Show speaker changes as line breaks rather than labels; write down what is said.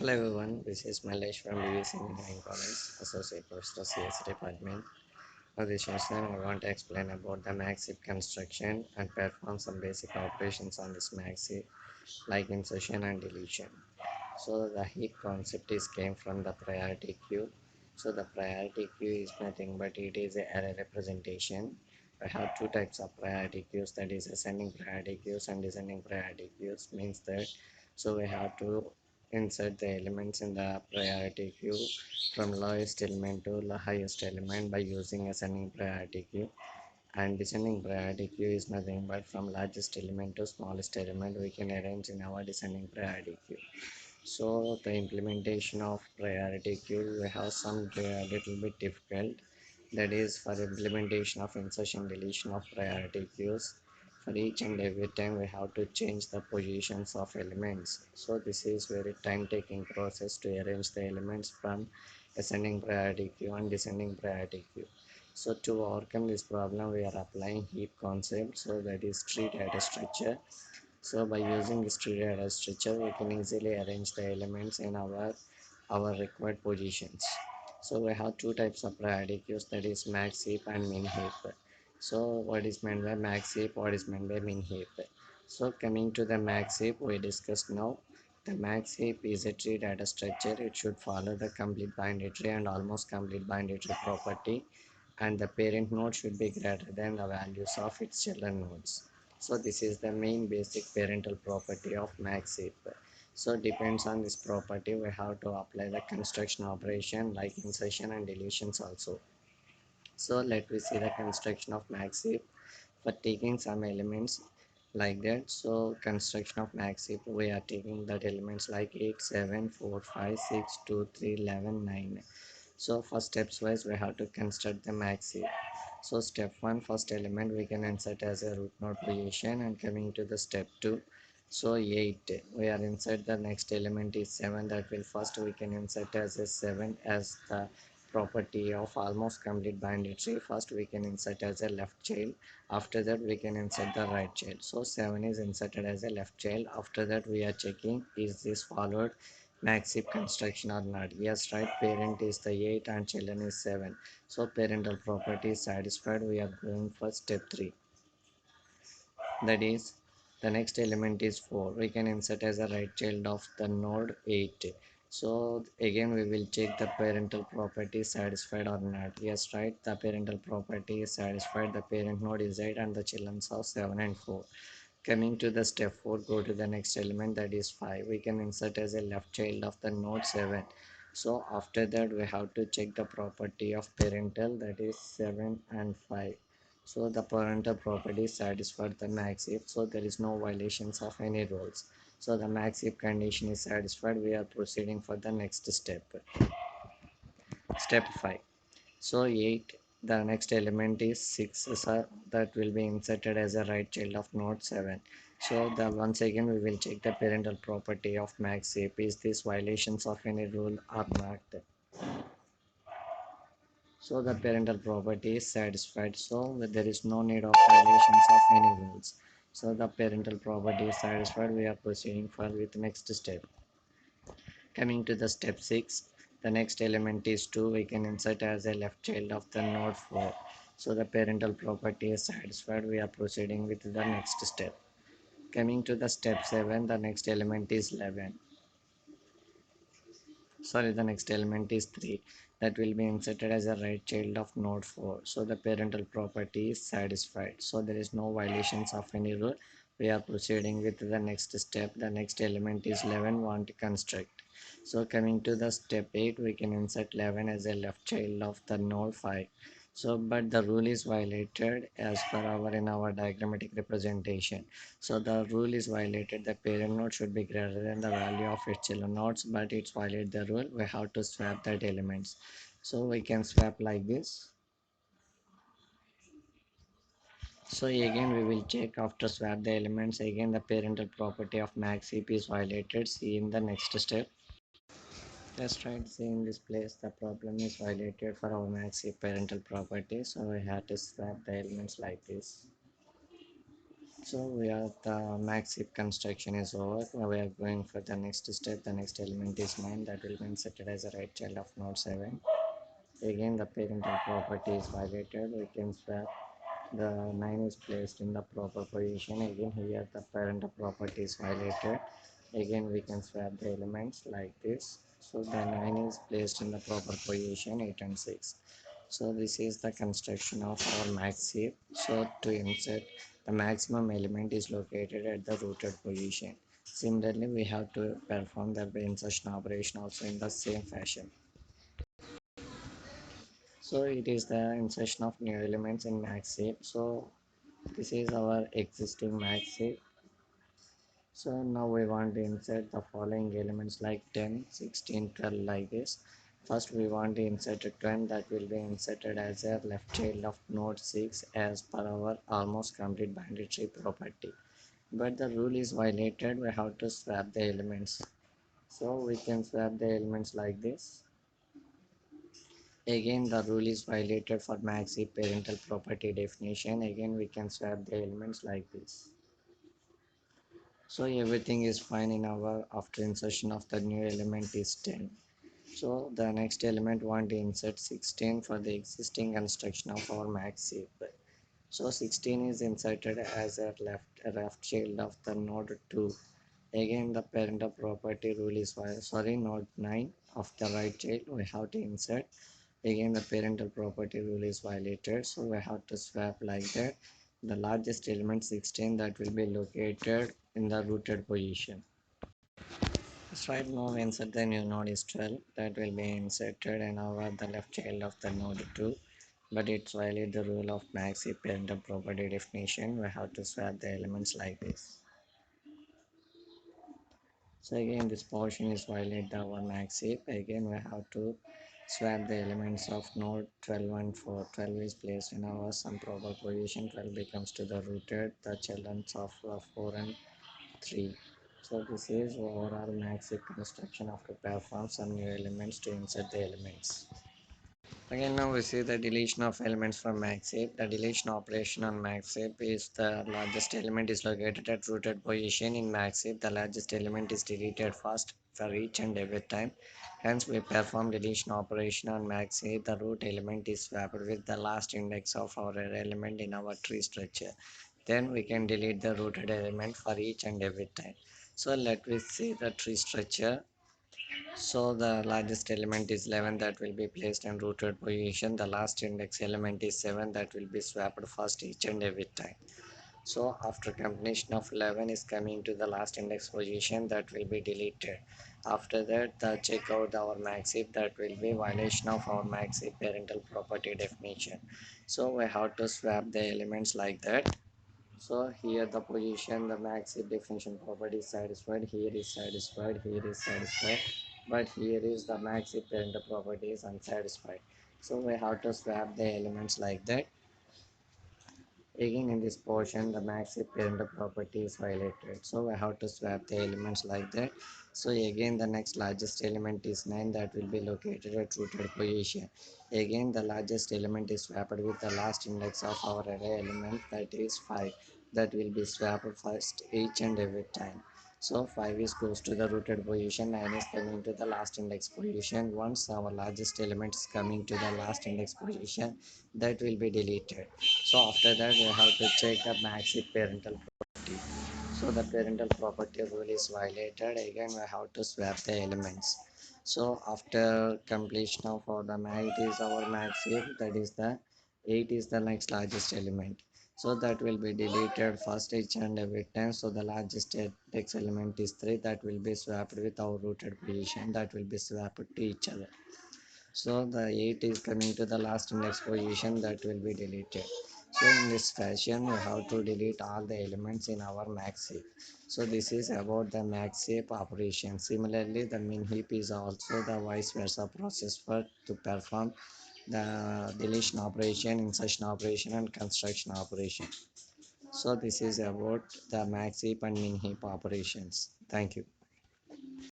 Hello everyone, this is Malesh from BVC Engineering College, Associate Professor CS Department. For this session, I want to explain about the Maxheap construction and perform some basic operations on this Maxheap, like insertion and deletion. So the heap concept is came from the priority queue. So the priority queue is nothing but it is a array representation. We have two types of priority queues, that is ascending priority queues and descending priority queues. Means that so we have to insert the elements in the priority queue from lowest element to the highest element by using ascending priority queue, and descending priority queue is nothing but from largest element to smallest element we can arrange in our descending priority queue. So the implementation of priority queue we have some little bit difficult. That is for implementation of insertion deletion of priority queues. For each and every time we have to change the positions of elements. So this is very time taking process to arrange the elements from ascending priority queue and descending priority queue. So to overcome this problem we are applying heap concept. So that is tree data structure. So by using this tree data structure, we can easily arrange the elements in our required positions. So we have two types of priority queues, that is max heap and min heap. So what is meant by max heap? What is meant by min heap? So coming to the max heap, we discussed now. The max heap is a tree data structure. It should follow the complete binary tree and almost complete binary tree property, and the parent node should be greater than the values of its children nodes. So this is the main basic parental property of Maxheap. So depends on this property we have to apply the construction operation like insertion and deletions also. So let me see the construction of Maxheap for taking some elements like that. So construction of Maxheap, we are taking that elements like 8, 7, 4, 5, 6, 2, 3, 11, 9. So for steps wise we have to construct the Maxheap. So step 1, first element we can insert as a root node position, and coming to the step 2, so 8 we are insert the next element is 7, that will first we can insert as a 7 as the property of almost complete binary tree. First we can insert as a left child, after that we can insert the right child. So 7 is inserted as a left child. After that we are checking is this followed Maxheap construction or not. Yes, right, parent is the 8 and children is 7. So parental property is satisfied. We are going for step 3. That is, the next element is 4. We can insert as a right child of the node 8. So again we will check the parental property is satisfied or not. Yes, right, the parental property is satisfied. The parent node is 8 and the children are 7 and 4. Coming to the step 4, go to the next element, that is 5. We can insert as a left child of the node 7. So after that we have to check the property of parental, that is 7 and 5. So the parental property satisfied the max if, so there is no violations of any rules. So the max if condition is satisfied, we are proceeding for the next step. Step 5. So 8, the next element is 6, so that will be inserted as a right child of node 7. So the once again we will check the parental property of Maxheap. Is this violations of any rule or not? So the parental property is satisfied. So there is no need of violations of any rules. So the parental property is satisfied. We are proceeding for with next step. Coming to the step 6, the next element is 2. We can insert as a left child of the node 4. So the parental property is satisfied. We are proceeding with the next step. Coming to the step 7, the next element is 11. Sorry, the next element is 3. That will be inserted as a right child of node 4. So the parental property is satisfied. So there is no violations of any rule. We are proceeding with the next step. The next element is 11, want to construct. So coming to the step 8, we can insert 11 as a left child of the node 5. So but the rule is violated as per our in our diagrammatic representation. So the rule is violated. The parent node should be greater than the value of its children nodes, but it's violate the rule. We have to swap that elements. So we can swap like this. So again we will check after swap the elements. Again the parental property of max heap is violated. See in the next step. Just try to see in this place the problem is violated for our Maxheap parental property. So we have to swap the elements like this. So we are the Maxheap construction is over. Now we are going for the next step. The next element is 9 that will be inserted as a right child of node 7. Again the parental property is violated. We can swap the 9 is placed in the proper position. Again here the parental property is violated. Again we can swap the elements like this. So the 9 is placed in the proper position 8 and 6. So this is the construction of our max heap. So to insert the maximum element is located at the rooted position. Similarly, we have to perform the insertion operation also in the same fashion. So it is the insertion of new elements in max heap. So this is our existing max heap. So now we want to insert the following elements like 10, 16, 12 like this. First we want to insert a 10 that will be inserted as a left child of node 6 as per our almost complete binary tree property. But the rule is violated, we have to swap the elements. So we can swap the elements like this. Again the rule is violated for maxi parental property definition. Again we can swap the elements like this. So everything is fine in our after insertion of the new element is 10. So the next element want to insert 16 for the existing construction of our max heap. So 16 is inserted as a left child of the node 2. Again the parental property rule is node 9 of the right child we have to insert. Again the parental property rule is violated, so we have to swap like that. The largest element 16 that will be located in the rooted position. So right now we insert the new node is 12 that will be inserted and over the left child of the node 2, but it's violate the rule of maxi parental property definition. We have to swap the elements like this. So again this portion is violate our maxi. Again we have to swap the elements of node 12 and 4. 12 is placed in our some proper position, 12 becomes to the rooted the children of 4 and 3. So this is overall Maxheap construction after perform some new elements to insert the elements. Again now we see the deletion of elements from Maxheap. The deletion operation on Maxheap is the largest element is located at rooted position in Maxheap. The largest element is deleted first for each and every time. Hence we perform deletion operation on Maxheap. The root element is swapped with the last index of our element in our tree structure. Then we can delete the rooted element for each and every time. So let me see the tree structure. So the largest element is 11 that will be placed in rooted position. The last index element is 7 that will be swapped first each and every time. So after completion of 11 is coming to the last index position that will be deleted. After that the check out our maxheap that will be violation of our maxheap parental property definition. So we have to swap the elements like that. So here the position, the maxi definition property is satisfied, here is satisfied, here is satisfied, but here is the maxi parent property is unsatisfied. So we have to swap the elements like that. Again in this portion the maxi parent property is violated. So we have to swap the elements like that. So again the next largest element is 9 that will be located at rooted position. Again the largest element is swapped with the last index of our array element that is 5 that will be swapped first each and every time. So 5 is goes to the rooted position, 9 is coming to the last index position. Once our largest element is coming to the last index position, that will be deleted. So after that we have to check the maxi parental property. So the parental property rule is violated. Again we have to swap the elements. So after completion of our the it is our maxi, that is the 8 is the next largest element. So that will be deleted first each and every time. So the largest index element is 3 that will be swapped with our rooted position that will be swapped to each other. So the 8 is coming to the last index position that will be deleted. So in this fashion we have to delete all the elements in our max heap. So this is about the max heap operation. Similarly the min heap is also the vice versa process for to perform the deletion operation, insertion operation and construction operation. So this is about the max heap and min heap operations. Thank you.